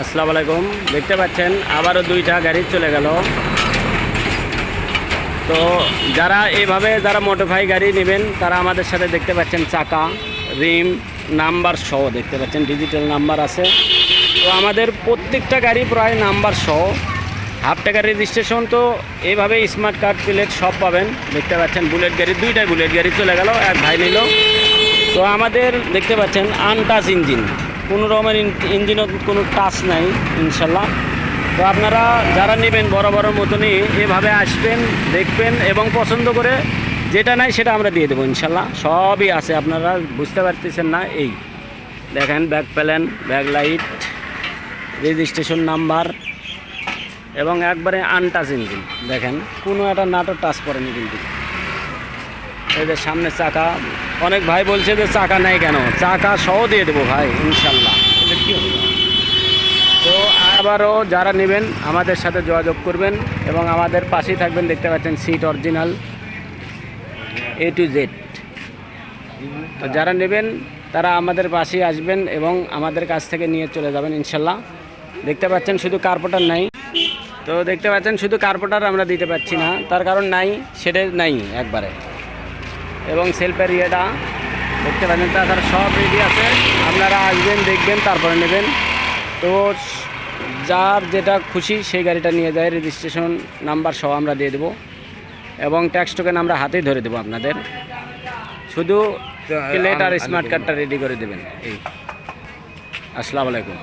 আসসালামু আলাইকুম। দেখতে পাচ্ছেন আবারও দুইটা গাড়ি চলে গেল। তো যারা মোটোফাই গাড়ি নেবেন তারা আমাদের সাথে দেখতে পাচ্ছেন চাকা, রিম, নাম্বার সহ দেখতে পাচ্ছেন, ডিজিটাল নাম্বার আছে। তো আমাদের প্রত্যেকটা গাড়ি প্রায় নাম্বার সহ, হাফ টাকার রেজিস্ট্রেশন। তো এইভাবে স্মার্ট কার্ড প্লেট সব পাবেন। দেখতে পাচ্ছেন বুলেট গাড়ি, দুইটাই বুলেট গাড়ি চলে গেল, এক ভাই নিল। তো আমাদের দেখতে পাচ্ছেন আনটাচ ইঞ্জিন, কোনো রকমের ইঞ্জিনও কোনো টাচ নাই ইনশাল্লাহ। তো আপনারা যারা নেবেন বড় মতনই এভাবে আসবেন, দেখবেন এবং পছন্দ করে যেটা নাই সেটা আমরা দিয়ে দেবো ইনশাল্লাহ। সবই আছে, আপনারা বুঝতে পারতেছেন না। এই দেখেন ব্যাক প্যালেন, ব্যাক লাইট, রেজিস্ট্রেশন নাম্বার এবং একবারে আনটাচ ইঞ্জিন। দেখেন কোনো একটা নাটক টাচ করেনি কিন্তু। এদের সামনে চাকা, অনেক ভাই বলছে যে চাকা নাই কেন, চাকা সহ দিয়ে দেবো ভাই ইনশাল্লাহ। এটা কী হবে? তো আবারও যারা নেবেন আমাদের সাথে যোগাযোগ করবেন এবং আমাদের পাশেই থাকবেন। দেখতে পাচ্ছেন seat original A to Z। তো যারা নেবেন তারা আমাদের পাশেই আসবেন এবং আমাদের কাছ থেকে নিয়ে চলে যাবেন ইনশাল্লাহ। দেখতে পাচ্ছেন শুধু কার্পোরেটর নাই। তো দেখতে পাচ্ছেন শুধু কার্পোরেটর আমরা দিতে পারছি না, তার কারণ নাই, সেটা নাই একবারে। এবং সেলফের ইয়েটা দেখতে পাচ্ছেন, তাছাড়া সব রেডি আছে। আপনারা আসবেন, দেখবেন, তারপরে নেবেন। তো যার যেটা খুশি সেই গাড়িটা নিয়ে যায়, রেজিস্ট্রেশন নাম্বার সহ আমরা দিয়ে দেবো এবং ট্যাক্স টোকেন আমরা হাতেই ধরে দেবো আপনাদের। শুধু প্লেট আর স্মার্ট কার্ডটা রেডি করে দেবেন। এই আসসালামু আলাইকুম।